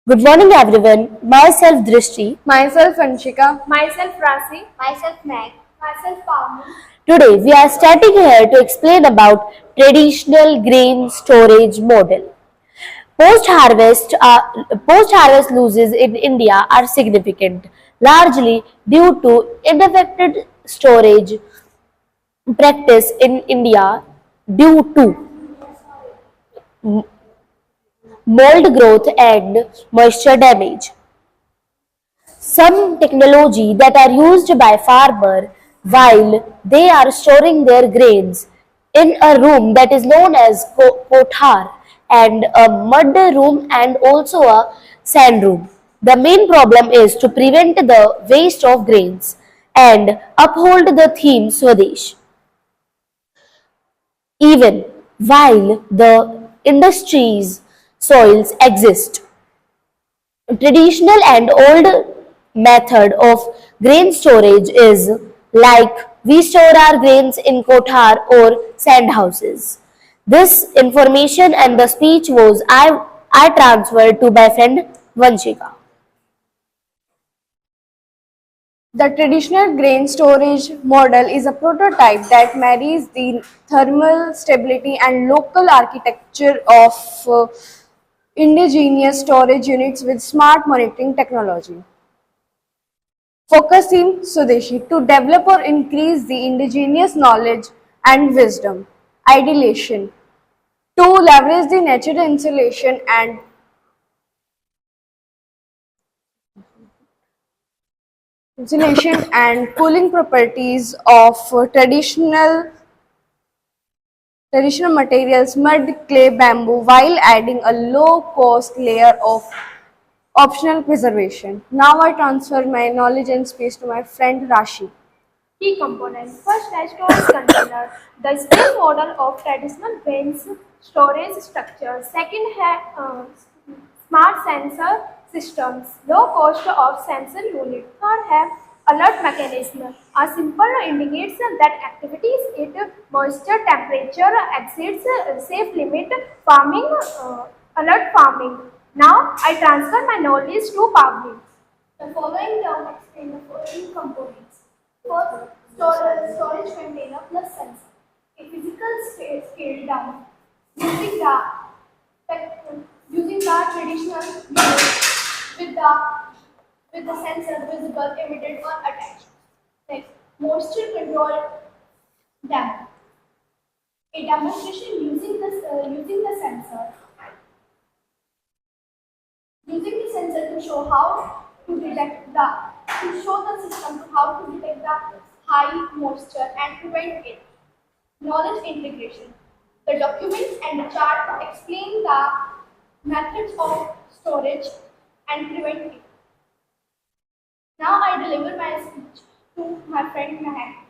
Good morning, everyone. Myself Drishti. Myself Anshika. Myself Rasi. Myself Meg. Myself Pavni. Today, we are starting here to explain about traditional grain storage model. Post-harvest losses in India are significant, largely due to ineffective storage practice in India due to mold growth and moisture damage. Some technology that are used by farmer while they are storing their grains in a room that is known as kothar and a mud room and also a sand room. The main problem is to prevent the waste of grains and uphold the theme Swadesh. Even while the industry's soils exist, traditional and old method of grain storage is like we store our grains in kothar or sand houses. This information and the speech was I transferred to my friend Vanshika. The traditional grain storage model is a prototype that marries the thermal stability and local architecture of indigenous storage units with smart monitoring technology. Focusing Swadeshi to develop or increase the indigenous knowledge and wisdom. Ideation to leverage the natural insulation and cooling properties of traditional materials, mud, clay, bamboo, while adding a low-cost layer of optional preservation. Now I transfer my knowledge and space to my friend Rashi. Key components. First, as storage container. The same model of traditional grains storage structure. Second, smart sensor systems. Low cost of sensor unit. Third, have alert mechanism. A symbol indicates that activities it moisture temperature exceeds safe limit. Farming alert farming. Now I transfer my knowledge to Pavni. The following term explain the following components. First, storage container plus sensor. A physical scale down using the traditional unit with the sensor visible, emitted or attached. Next, moisture control demo. A demonstration using the sensor. Using the sensor to show how to detect to show the system how to detect the high moisture and prevent it. Knowledge integration. The documents and the chart explain the methods of storage and prevent it. Now I deliver my speech to my friend Mahek.